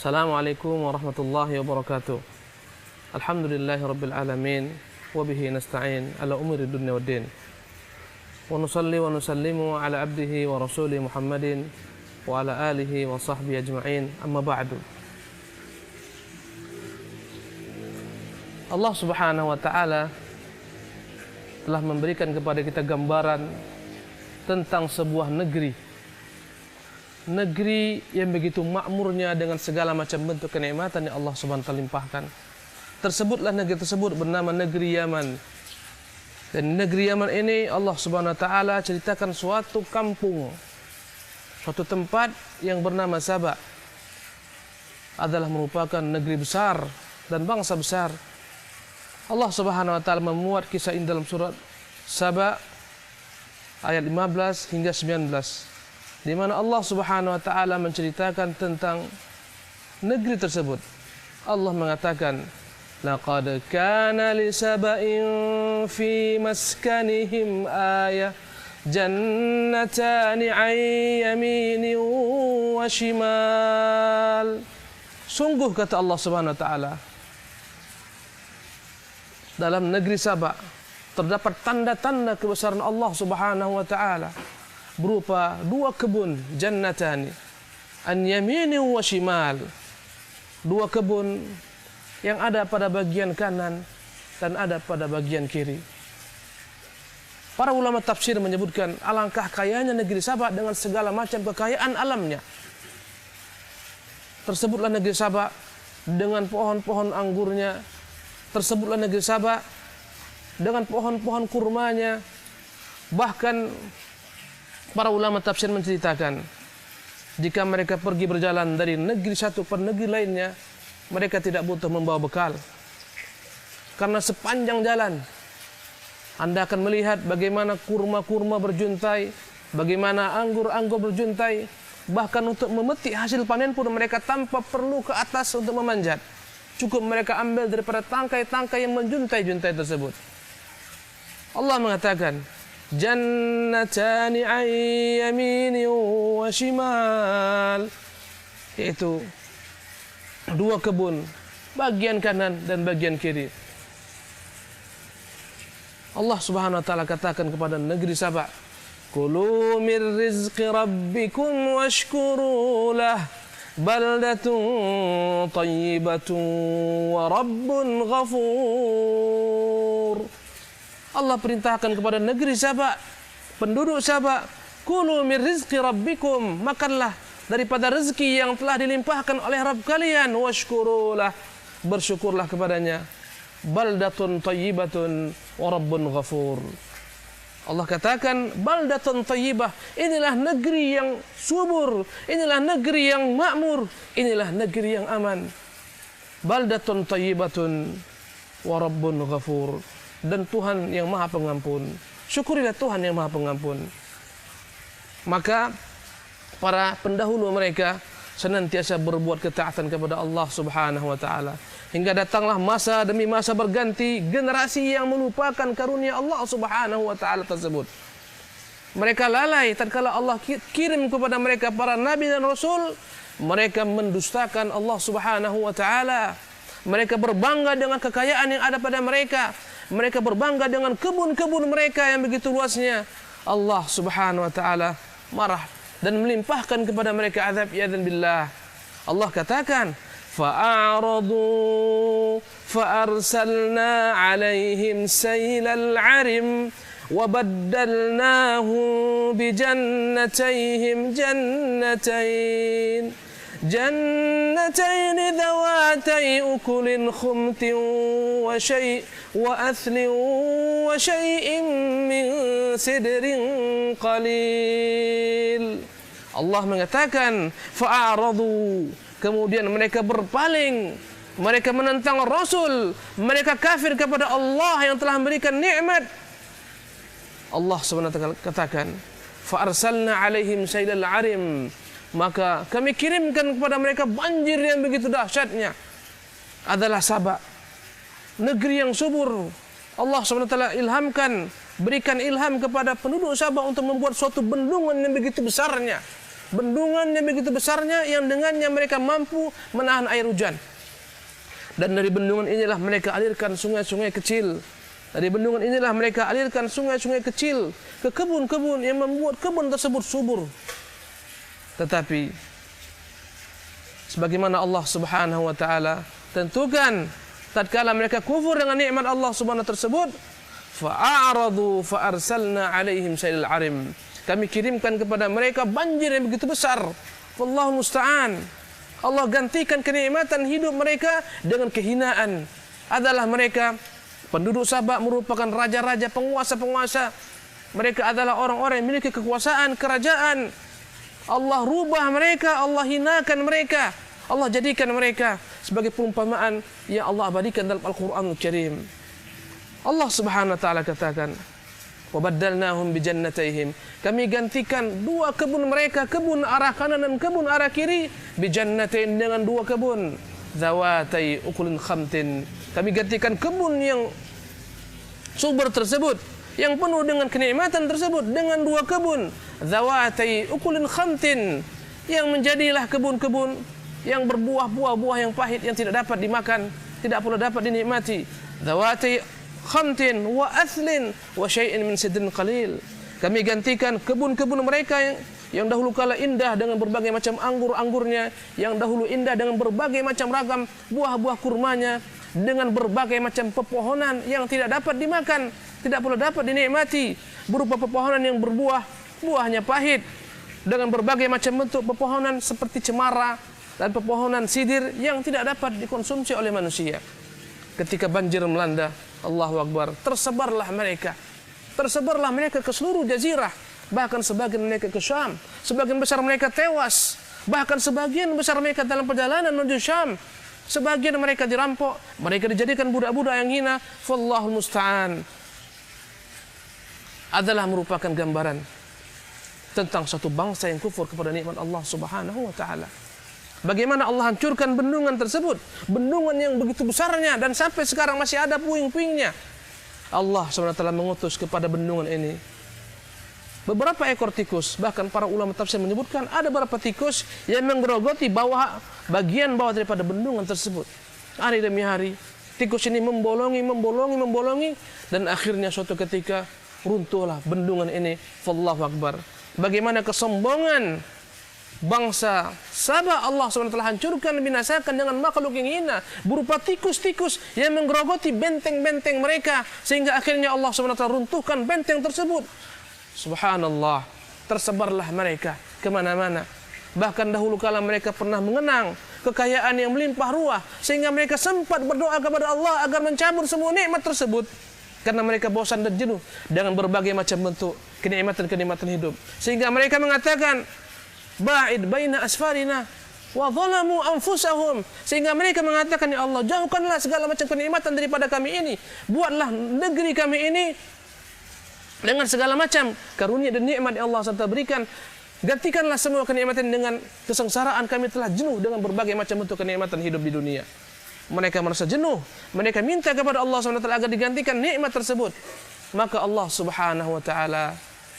Assalamualaikum warahmatullahi wabarakatuh. Alhamdulillahi rabbil alamin wa bihi nasta'in ala umuri dunya waddin. Wa nusalli wa nusallimu ala abdihi wa rasuli Muhammadin wa ala alihi wa sahbihi ajma'in. Amma ba'du. Allah Subhanahu wa taala telah memberikan kepada kita gambaran tentang sebuah negeri yang begitu makmurnya dengan segala macam bentuk kenikmatan yang Allah Subhanahu wa taala limpahkan. Tersebutlah negeri tersebut bernama negeri Yaman. Dan negeri Yaman ini Allah Subhanahu wa taala ceritakan suatu kampung, suatu tempat yang bernama Saba adalah merupakan negeri besar dan bangsa besar. Allah Subhanahu wa taala memuat kisah ini dalam surat Saba ayat 15 hingga 19. Di mana Allah Subhanahu wa taala menceritakan tentang negeri tersebut. Allah mengatakan, "Laqad kana li saba'in fi maskanihim ayah, jannatani 'an yaminin wa shimal." Sungguh kata Allah Subhanahu wa taala, dalam negeri Saba terdapat tanda-tanda kebesaran Allah Subhanahu wa taala berupa dua kebun, jannatani an yamini wa shimal, dua kebun yang ada pada bagian kanan dan ada pada bagian kiri. Para ulama tafsir menyebutkan alangkah kayanya negeri Saba dengan segala macam kekayaan alamnya. Tersebutlah negeri Saba dengan pohon-pohon anggurnya, tersebutlah negeri Saba dengan pohon-pohon kurmanya. Bahkan para ulama tafsir menceritakan, jika mereka pergi berjalan dari negeri satu ke negeri lainnya, mereka tidak butuh membawa bekal. Karena sepanjang jalan, Anda akan melihat bagaimana kurma-kurma berjuntai, bagaimana anggur-anggur berjuntai. Bahkan untuk memetik hasil panen pun mereka tanpa perlu ke atas untuk memanjat. Cukup mereka ambil daripada tangkai-tangkai yang menjuntai-juntai tersebut. Allah mengatakan, jannatani 'an yaminin wa shimal, yaitu dua kebun bagian kanan dan bagian kiri. Allah Subhanahu wa taala katakan kepada negeri Saba, kulu min rizqi rabbikum washkuru lah, baldatun tayyibatun wa rabbun ghafur. Allah perintahkan kepada negeri Saba, penduduk Saba, kulu min rizqi rabbikum, makanlah daripada rezeki yang telah dilimpahkan oleh Rabb kalian, washkurulah, bersyukurlah kepadanya, baldatun tayyibatun wa rabbun ghafur. Allah katakan baldatun tayyibah, inilah negeri yang subur, inilah negeri yang makmur, inilah negeri yang aman. Baldatun tayyibatun wa rabbun ghafur, dan Tuhan yang Maha Pengampun. Syukurilah Tuhan yang Maha Pengampun. Maka para pendahulu mereka senantiasa berbuat ketaatan kepada Allah Subhanahu wa taala, hingga datanglah masa demi masa berganti, generasi yang melupakan karunia Allah Subhanahu wa taala tersebut. Mereka lalai tatkala Allah kirim kepada mereka para nabi dan rasul, mereka mendustakan Allah Subhanahu wa taala. Mereka berbangga dengan kekayaan yang ada pada mereka. Mereka berbangga dengan kebun-kebun mereka yang begitu luasnya. Allah Subhanahu wa taala marah dan melimpahkan kepada mereka azab, ya'dzan billah. Allah katakan, fa'aradu fa'arsalna 'alaihim sailal 'arim wa baddalnahum bi jannatayhim جنتين ذواتي أكل خمط وأثل وشيء من سدر قليل. Allah mengatakan fa'aradu, kemudian mereka berpaling, mereka menentang Rasul, mereka kafir kepada Allah yang telah memberikan nikmat. Allah SWT katakan fa'arsalna 'alaihim sailal 'arim, maka kami kirimkan kepada mereka banjir yang begitu dahsyatnya. Adalah Saba, negeri yang subur. Allah SWT berikan ilham kepada penduduk Saba untuk membuat suatu bendungan yang begitu besarnya. bendungan yang begitu besarnya yang dengannya mereka mampu menahan air hujan. Dan dari bendungan inilah mereka alirkan sungai-sungai kecil. Dari bendungan inilah mereka alirkan sungai-sungai kecil ke kebun-kebun yang membuat kebun tersebut subur. Tetapi sebagaimana Allah Subhanahu wa taala tentukan, tatkala mereka kufur dengan nikmat Allah Subhanahu tersebut, fa'aradu fa'arsalna 'alaihim sailal 'arim. Kami kirimkan kepada mereka banjir yang begitu besar. Wallahu musta'an. Allah gantikan kenikmatan hidup mereka dengan kehinaan. Adalah mereka penduduk Sabak merupakan raja-raja, penguasa-penguasa. Mereka adalah orang-orang yang memiliki kekuasaan, kerajaan. Allah rubah mereka, Allah hinakan mereka. Allah jadikan mereka sebagai perumpamaan yang Allah abadikan dalam Al-Quranul Karim. Allah Subhanahu wa taala katakan, "Wabaddalnahum bijannatayhim." Kami gantikan dua kebun mereka, kebun arah kanan dan kebun arah kiri, bijannatain, dengan dua kebun, zawatai ukulin khamtin. Kami gantikan kebun yang subur tersebut, yang penuh dengan kenikmatan tersebut, dengan dua kebun, zawatai ukulin khamtin, yang menjadilah kebun-kebun yang berbuah buah-buah yang pahit yang tidak dapat dimakan, tidak pula dapat dinikmati. Zawatai khamtin wa athlin wa syai'in min sidrin qalil. Kami gantikan kebun-kebun mereka yang dahulu kala indah dengan berbagai macam anggur-anggurnya, yang dahulu indah dengan berbagai macam ragam buah-buah kurmanya, dengan berbagai macam pepohonan yang tidak dapat dimakan, tidak pula dapat dinikmati, berupa pepohonan yang berbuah, buahnya pahit, dengan berbagai macam bentuk pepohonan seperti cemara dan pepohonan sidir yang tidak dapat dikonsumsi oleh manusia. Ketika banjir melanda, Allahu Akbar, tersebarlah mereka ke seluruh jazirah, bahkan sebagian mereka ke Syam, sebagian besar mereka tewas, bahkan sebagian besar mereka dalam perjalanan menuju Syam, sebagian mereka dirampok, mereka dijadikan budak-budak yang hina. Wallahul musta'an. Adalah merupakan gambaran tentang satu bangsa yang kufur kepada nikmat Allah Subhanahu wa taala. Bagaimana Allah hancurkan bendungan tersebut, bendungan yang begitu besarnya dan sampai sekarang masih ada puing-puingnya. Allah SWT mengutus kepada bendungan ini beberapa ekor tikus. Bahkan para ulama tafsir menyebutkan ada beberapa tikus yang menggerogoti bagian bawah daripada bendungan tersebut. Hari demi hari tikus ini membolongi dan akhirnya suatu ketika runtuhlah bendungan ini. Wallahu Akbar. Bagaimana kesombongan bangsa Sabah, Allah SWT hancurkan, binasakan dengan makhluk yang hina berupa tikus-tikus yang menggerogoti benteng-benteng mereka, sehingga akhirnya Allah SWT runtuhkan benteng tersebut. Subhanallah, tersebarlah mereka kemana-mana. Bahkan dahulu kala mereka pernah mengenang kekayaan yang melimpah ruah, sehingga mereka sempat berdoa kepada Allah agar mencabut semua nikmat tersebut, karena mereka bosan dan jenuh dengan berbagai macam bentuk kenikmatan-kenikmatan hidup, sehingga mereka mengatakan, ba'id baina asfarina wa zalamu anfusahum, sehingga mereka mengatakan, ya Allah, jauhkanlah segala macam kenikmatan daripada kami ini, buatlah negeri kami ini dengan segala macam karunia dan nikmat yang Allah SWT berikan, gantikanlah semua kenikmatan dengan kesengsaraan, kami telah jenuh dengan berbagai macam bentuk kenikmatan hidup di dunia. Mereka merasa jenuh, mereka minta kepada Allah SWT agar digantikan nikmat tersebut. Maka Allah Subhanahu wa taala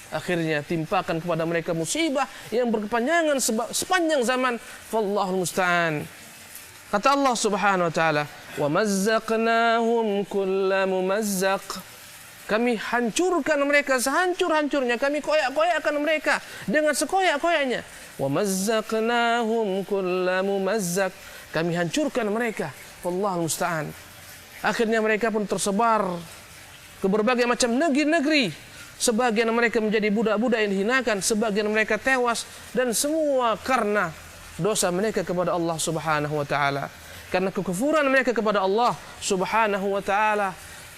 akhirnya timpakan kepada mereka musibah yang berkepanjangan sepanjang zaman. Wallahul musta'an. Kata Allah Subhanahu wa taala, "Wa mazzaqnahum kulla mumazzaq." Kami hancurkan mereka sehancur-hancurnya, kami koyak-koyakkan mereka dengan sekoyak-koyaknya. Wa mazzaqnahum kulla mumazzaq. Kami hancurkan mereka. Wallahul musta'an. Akhirnya mereka pun tersebar ke berbagai macam negeri-negeri. Sebagian mereka menjadi budak-budak yang dihinakan, sebagian mereka tewas, dan semua karena dosa mereka kepada Allah Subhanahu wa taala. Karena kekufuran mereka kepada Allah Subhanahu wa taala.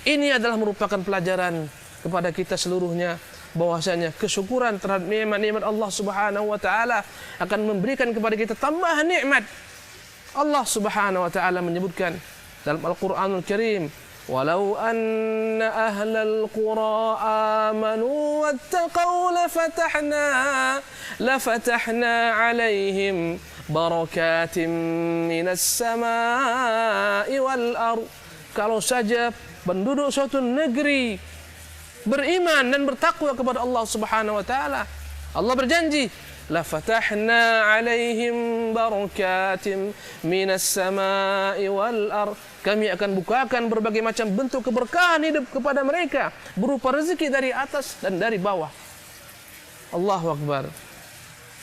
Ini adalah merupakan pelajaran kepada kita seluruhnya, bahwasanya kesyukuran terhadap nikmat-nikmat Allah Subhanahu wa taala akan memberikan kepada kita tambahan nikmat. Allah Subhanahu wa taala menyebutkan dalam Al-Qur'anul Karim, walau anna ahlal qura amanu wattaqaw lafatahna alaihim barakatim minas samai wal ard. Kalau saja penduduk suatu negeri beriman dan bertakwa kepada Allah Subhanahu wa taala, Allah berjanji lafatahna 'alaihim barakatim minas sama'i wal ard. Kami akan bukakan berbagai macam bentuk keberkahan hidup kepada mereka berupa rezeki dari atas dan dari bawah. Allahu Akbar.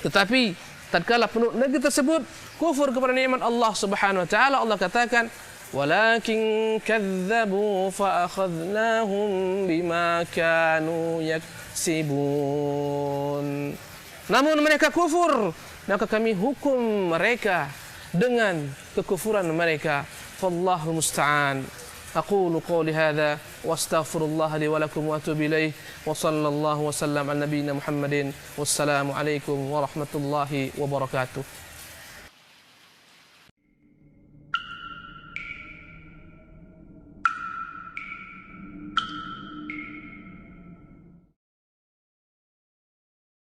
Tetapi tatkala penduduk negeri tersebut kufur kepada nikmat Allah Subhanahu wa taala, Allah katakan, "Walakin kadzdzabu fa akhadnahum bima kanu yaksibun." Namun mereka kufur, maka kami hukum mereka dengan kekufuran mereka. Fallahu musta'an. أقول قولي هذا واستغفر الله لي ولكم وأتوب إليه وصلى الله وسلم على نبينا محمد والسلام عليكم ورحمة الله وبركاته.